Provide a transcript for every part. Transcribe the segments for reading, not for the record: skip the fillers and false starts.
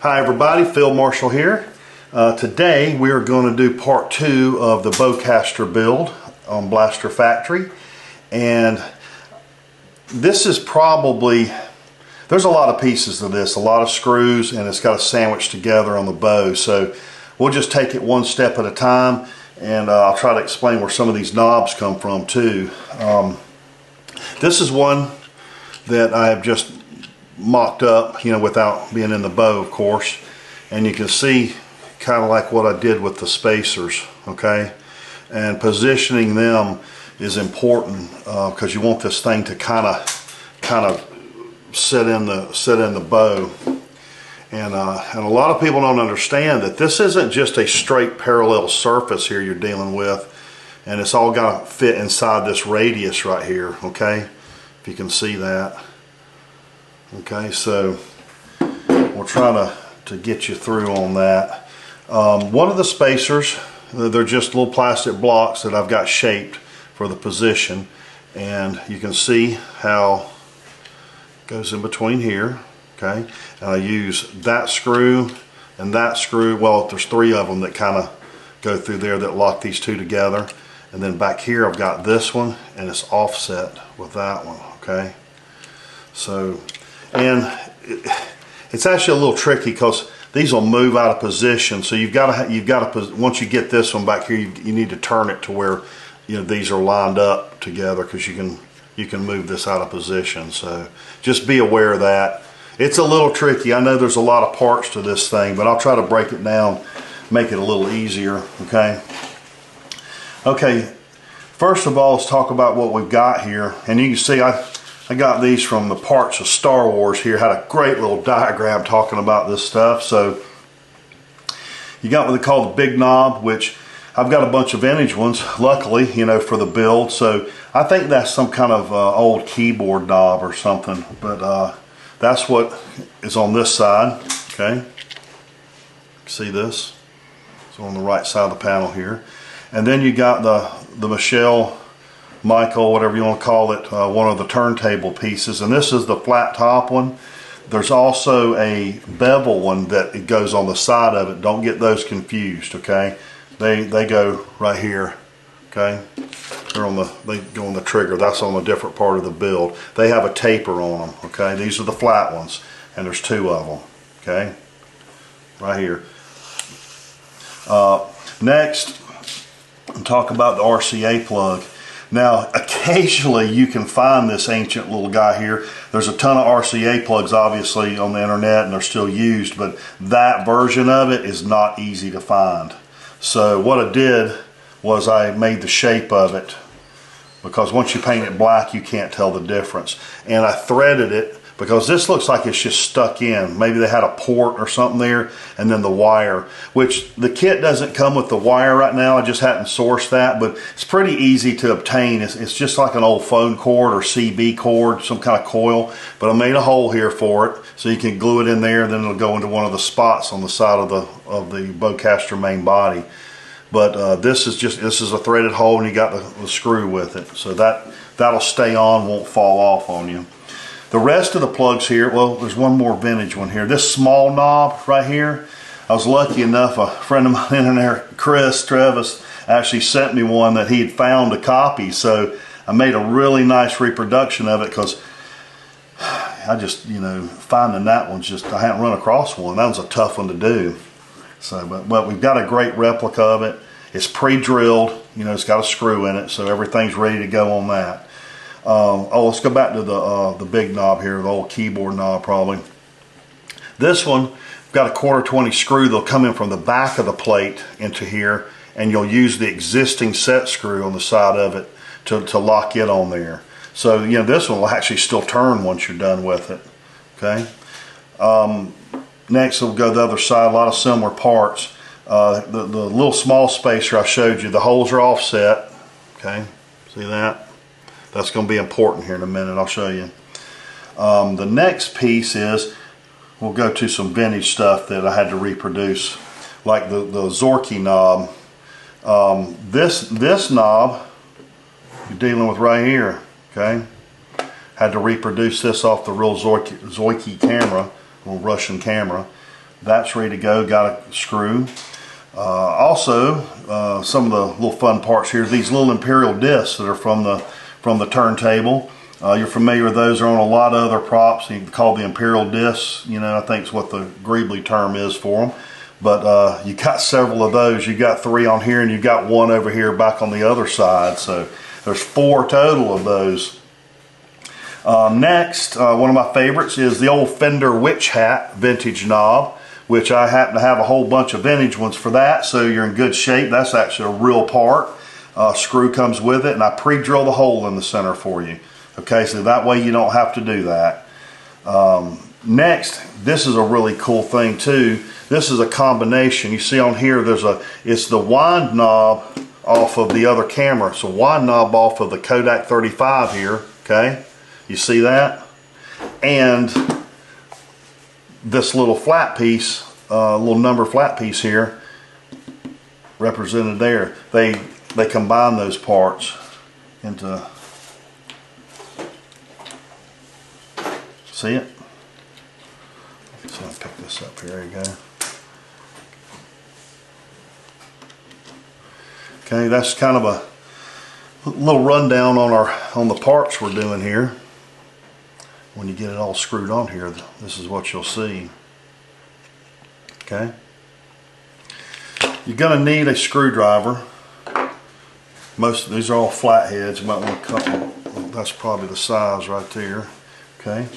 Hi everybody, Phil Marshall here. Today we are going to do part 2 of the Bowcaster build on Blaster Factory, and this is probably, there's a lot of pieces to this, a lot of screws, and it's got to sandwich together on the bow, so we'll just take it one step at a time, and I'll try to explain where some of these knobs come from too. This is one that I have just mocked up, without being in the bow, of course, and you can see kind of like what I did with the spacers, okay? And positioning them is important because you want this thing to kind of sit in the bow, and a lot of people don't understand that this isn't just a straight parallel surface here you're dealing with, and it's all got to fit inside this radius right here, okay? If you can see that. Okay, so we'll try to get you through on that. One of the spacers, they're just little plastic blocks that I've got shaped for the position, and you can see how it goes in between here, okay? And I use that screw and that screw. Well, there's 3 of them that kind of go through there that lock these two together, and then back here I've got this one, and it's offset with that one, okay? So, and it's actually a little tricky because these will move out of position. So you've got to once you get this one back here, you need to turn it to where these are lined up together, because you can move this out of position. So just be aware of that. It's a little tricky. I know there's a lot of parts to this thing, but I'll try to break it down, make it a little easier. Okay. Okay. First of all, let's talk about what we've got here, and you can see I got these from the Parts of Star Wars here. Had a great little diagram talking about this stuff. So you got what they call the big knob, which I've got a bunch of vintage ones, luckily, for the build. So I think that's some kind of old keyboard knob or something. But that's what is on this side, okay? See this? It's on the right side of the panel here. And then you got the Michael, whatever you want to call it, one of the turntable pieces, and this is the flat top one. There's also a bevel one that it goes on the side of it. Don't get those confused, okay? They go right here, okay? They go on the trigger. That's on a different part of the build. They have a taper on them, okay? These are the flat ones, and there's 2 of them, okay? Right here. Next, I'll talk about the RCA plug. Now, occasionally you can find this ancient little guy here. There's a ton of RCA plugs, obviously, on the internet, and they're still used, but that version of it is not easy to find. So what I did was I made the shape of it, because once you paint it black, you can't tell the difference. And I threaded it, because this looks like it's just stuck in. Maybe they had a port or something there, and then the wire, which the kit doesn't come with the wire right now. I just hadn't sourced that, but it's pretty easy to obtain. It's just like an old phone cord or CB cord, some kind of coil, but I made a hole here for it, so you can glue it in there, then it'll go into one of the spots on the side of the Bowcaster main body. But this is a threaded hole, and you got the screw with it, so that'll stay on, won't fall off on you. The rest of the plugs here, well, there's one more vintage one here. This small knob right here, I was lucky enough, a friend of mine in there, Chris Travis, actually sent me one that he had found a copy. So I made a really nice reproduction of it, because I just, finding that one's just, I hadn't run across one. That was a tough one to do. So, but we've got a great replica of it. It's pre-drilled, it's got a screw in it, so everything's ready to go on that. Let's go back to the big knob here, the old keyboard knob probably. This one, got a 1/4 screw. They'll come in from the back of the plate into here, and you'll use the existing set screw on the side of it to lock it on there. So, this one will actually still turn once you're done with it, okay? Next, we'll go the other side, a lot of similar parts. The little small spacer I showed you, the holes are offset, okay? See that? That's going to be important here in a minute. I'll show you. The next piece is, we'll go to some vintage stuff that I had to reproduce, like the Zorky knob. This knob you're dealing with right here, okay? Had to reproduce this off the real Zorky camera, little Russian camera. That's ready to go. Got a screw. Also, some of the little fun parts here. These little imperial discs that are from the turntable. You're familiar with those. They're on a lot of other props. You can call the imperial discs. You know, I think is what the Greebly term is for them. But you got several of those. You got 3 on here, and you got 1 over here back on the other side. So there's 4 total of those. Next, one of my favorites is the old Fender Witch Hat vintage knob, which I happen to have a whole bunch of vintage ones for that, so you're in good shape. That's actually a real part. Screw comes with it, and I pre-drill the hole in the center for you. Okay, so that way you don't have to do that. Next, this is a really cool thing too. This is a combination. You see on here, it's the wind knob off of the other camera. So wind knob off of the Kodak 35 here, okay? You see that? And this little flat piece, little number flat piece here, represented there. They combine those parts into, see it? So I'll pick this up here, there you go. Okay, that's kind of a little rundown on the parts we're doing here. When you get it all screwed on here, this is what you'll see. Okay. You're going to need a screwdriver. Most of these are all flatheads. You might want to cut them. That's probably the size right there. Okay.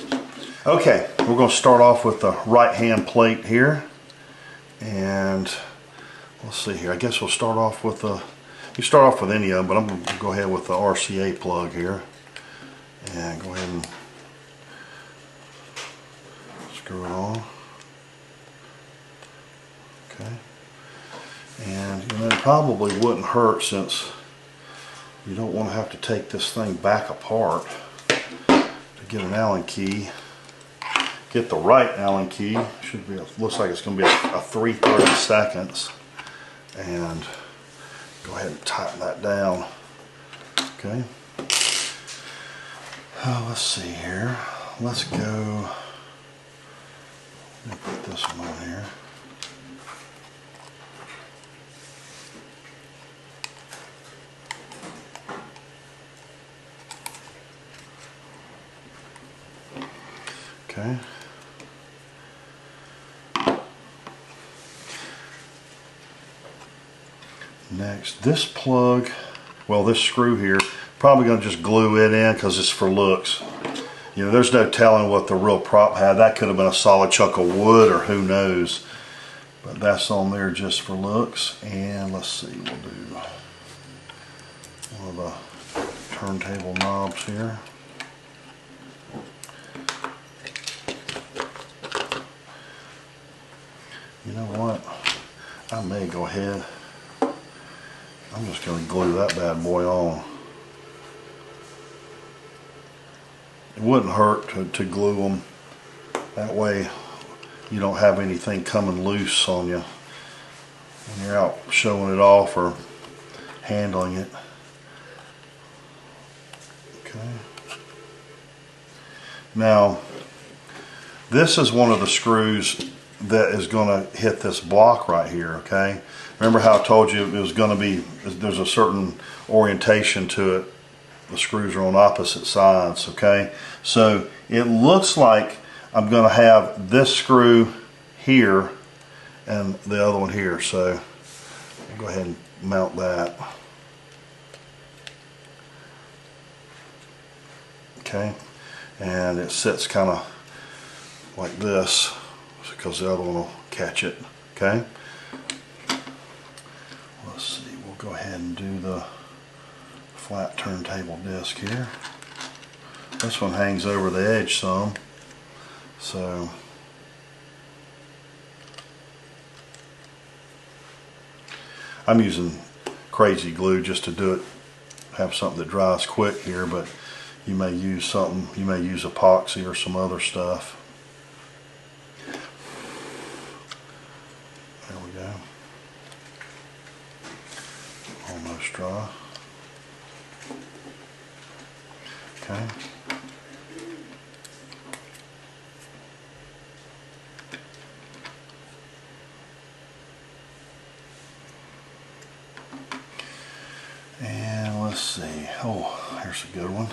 Okay, we're going to start off with the right hand plate here. And let's see here. I guess we'll start off with the, you start off with any of them, but I'm going to go ahead with the RCA plug here. And go ahead and screw it on. Okay. And you know, it probably wouldn't hurt, since you don't want to have to take this thing back apart to get an Allen key. Get the right Allen key. Should be, looks like it's going to be a 3/32. And go ahead and tighten that down. Okay. Let's see here. Let's go. Let me put this one on here. Okay. Next, this plug, well, this screw here, probably going to just glue it in because it's for looks. You know, there's no telling what the real prop had. That could have been a solid chunk of wood, or who knows. But that's on there just for looks. And let's see, we'll do one of the turntable knobs here. You know what? I may go ahead. I'm just going to glue that bad boy on. It wouldn't hurt to glue them. That way you don't have anything coming loose on you when you're out showing it off or handling it. Okay. Now, this is one of the screws that is going to hit this block right here, okay? Remember how I told you it was going to be, there's a certain orientation to it. The screws are on opposite sides, okay? So it looks like I'm going to have this screw here and the other one here. So I'll go ahead and mount that. Okay, and it sits kind of like this because the other one will catch it. Okay, let's see, we'll go ahead and do the flat turntable disc here. This one hangs over the edge some, so I'm using crazy glue just to do it, have something that dries quick here, but you may use something, you may use epoxy or some other stuff. There we go. Almost dry. Okay. Oh, here's a good one.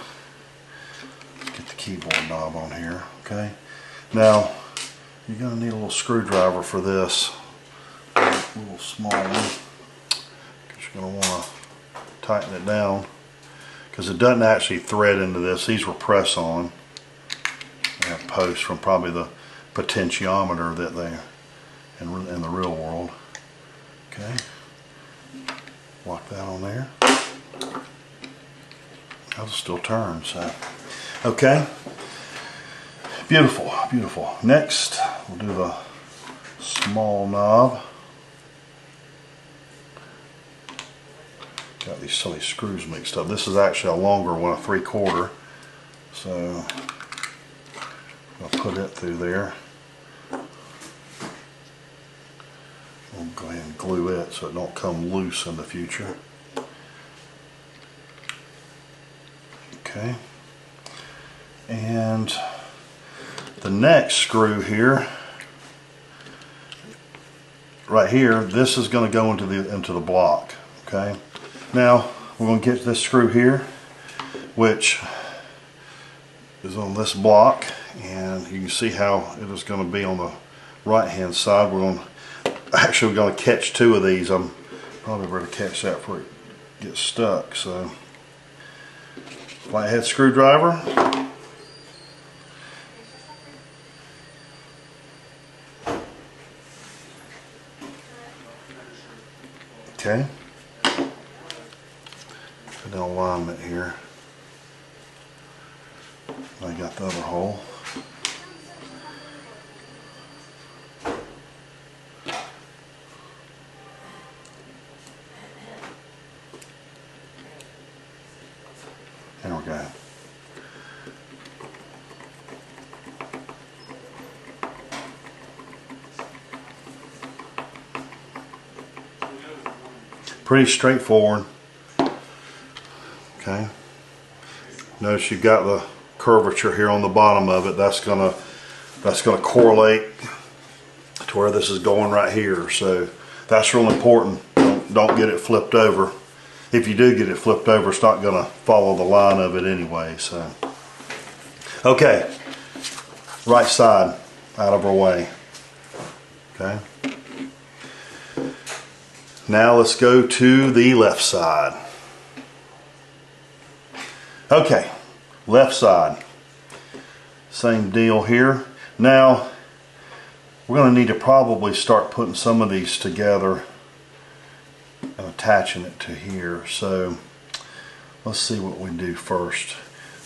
Let's get the keyboard knob on here, okay? Now, you're gonna need a little screwdriver for this. A little small one. Because you're gonna wanna tighten it down. Because it doesn't actually thread into this. These were press on. They have posts from probably the potentiometer that they in the real world. Okay. Lock that on there. That'll still turn, so. Okay. Beautiful, beautiful. Next, we'll do the small knob. Got these silly screws mixed up. This is actually a longer one, a 3/4. So I'll put it through there. We'll go ahead and glue it so it don't come loose in the future. Okay. And the next screw here, right here, this is going to go into the block. Okay. Now we're going to get this screw here, which is on this block, and you can see how it is going to be on the right hand side. We're going to catch two of these. I'm probably going to catch that before it gets stuck. So flathead screwdriver. Okay. Put an alignment here. I got the other hole. There we go. Pretty straightforward. Okay. Notice you've got the curvature here on the bottom of it. That's gonna correlate to where this is going right here. So that's real important. Don't get it flipped over. If you do get it flipped over, it's not gonna follow the line of it anyway. So okay, right side out of our way. Okay. Now let's go to the left side. Okay, left side. Same deal here. Now, we're going to need to probably start putting some of these together and attaching it to here. So, let's see what we do first.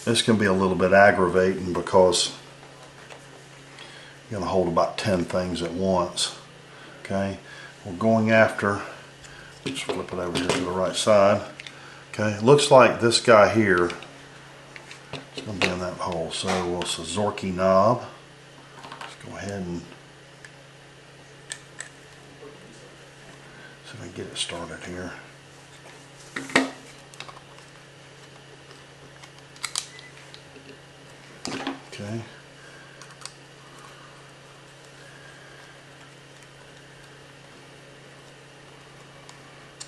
This can be a little bit aggravating because you're going to hold about 10 things at once. Okay, we're going after, let's flip it over here to the right side. Okay, it looks like this guy here is going to be in that hole. So it's a Zorky knob. Let's go ahead and see if I can get it started here. Okay.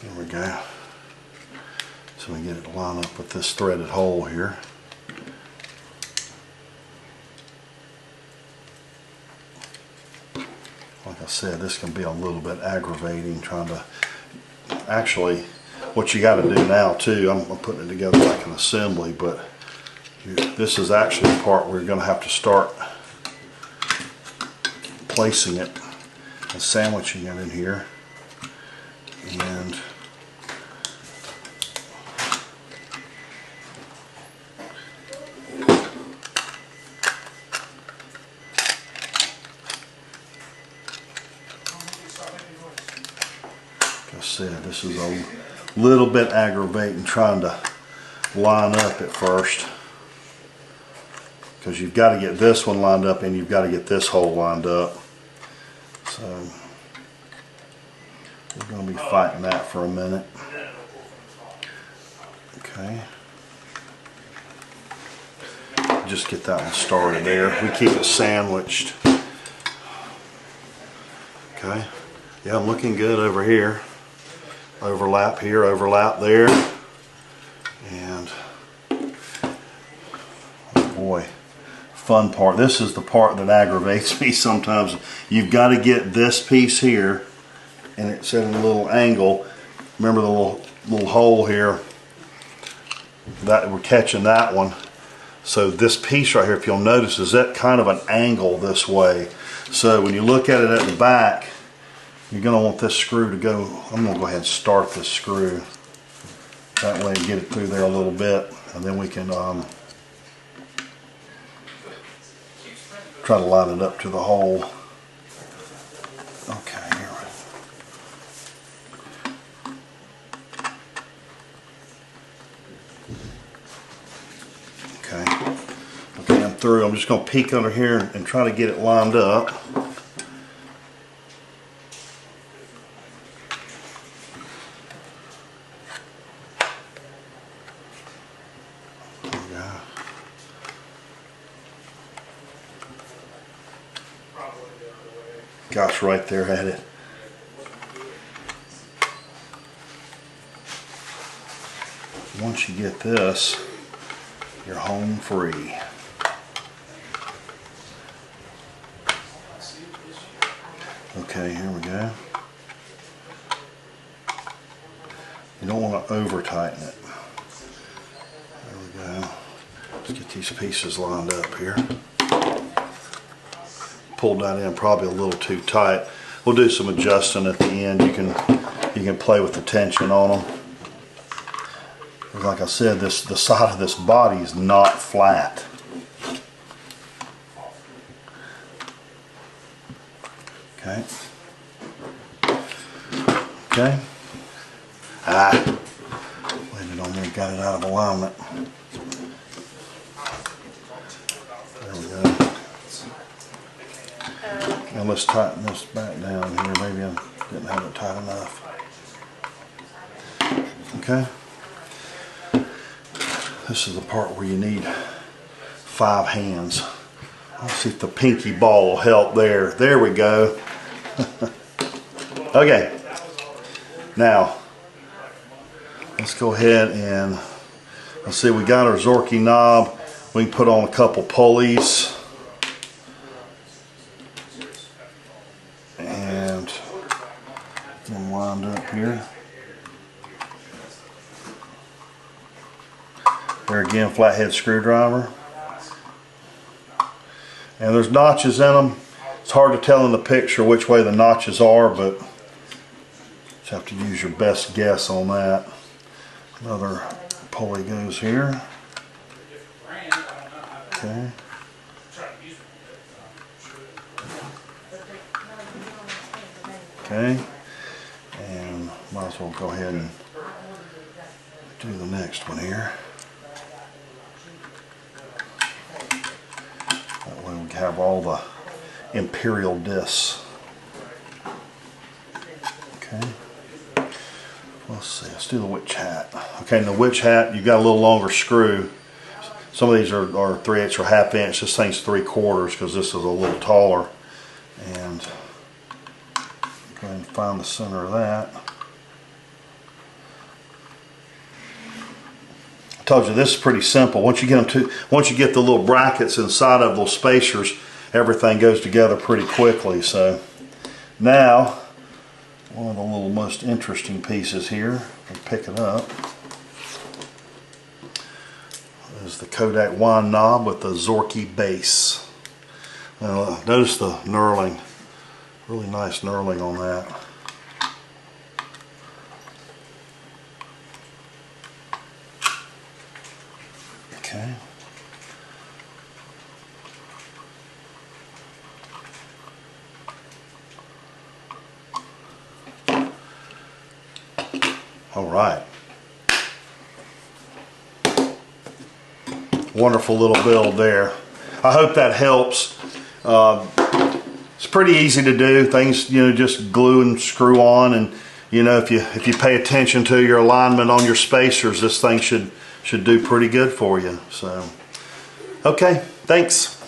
There we go. So we get it lined up with this threaded hole here. Like I said, this can be a little bit aggravating trying to, actually, what you got to do now too, I'm putting it together like an assembly, but this is actually the part where you're going to have to start placing it and sandwiching it in here. And like I said, this is a little bit aggravating trying to line up at first, because you've got to get this one lined up and you've got to get this hole lined up. So we're going to be fighting that for a minute. Okay. Just get that one started there. We keep it sandwiched. Okay. Yeah, I'm looking good over here. Overlap here, overlap there. And fun part. This is the part that aggravates me sometimes. You've got to get this piece here, and it's at a little angle. Remember the little hole here? That we're catching that one. So this piece right here, if you'll notice, is at kind of an angle this way. So when you look at it at the back, you're going to want this screw to go. I'm going to go ahead and start this screw. That way, get it through there a little bit, and then we can try to line it up to the hole. Okay, here. Okay, I'm through. I'm just going to peek under here and try to get it lined up. Gosh, right there at it. Once you get this, you're home free. Okay, here we go. You don't want to over tighten it. There we go. Let's get these pieces lined up here. Pulled that in probably a little too tight. We'll do some adjusting at the end. You can play with the tension on them. Like I said, the side of this body is not flat. Okay. Okay. Landed on there, got it out of alignment. There we go. Now let's tighten this back down here. Maybe I didn't have it tight enough. Okay. This is the part where you need 5 hands. Let's see if the pinky ball will help there. There we go. Okay. Now, let's go ahead and let's see. We got our Zorky knob. We can put on a couple pulleys. And then wind up here. There again, flathead screwdriver. And there's notches in them. It's hard to tell in the picture which way the notches are, but you have to use your best guess on that. Another pulley goes here. Okay. Okay. And might as well go ahead and do the next one here. That way we have all the imperial discs. Okay. Let's see, let's do the witch hat. Okay, in the witch hat, you've got a little longer screw. Some of these are 3/8 or 1/2 inch. This thing's 3/4 because this is a little taller. And go ahead and find the center of that. I told you this is pretty simple. Once you get the little brackets inside of those spacers, everything goes together pretty quickly. So now, one of the little most interesting pieces here, we pick it up, is the Kodak wand knob with the Zorky base. Now, notice the knurling, really nice knurling on that. Okay. All right. Wonderful little build there. I hope that helps. It's pretty easy to do. Things, just glue and screw on, and if you pay attention to your alignment on your spacers, this thing should do pretty good for you. So, okay, thanks.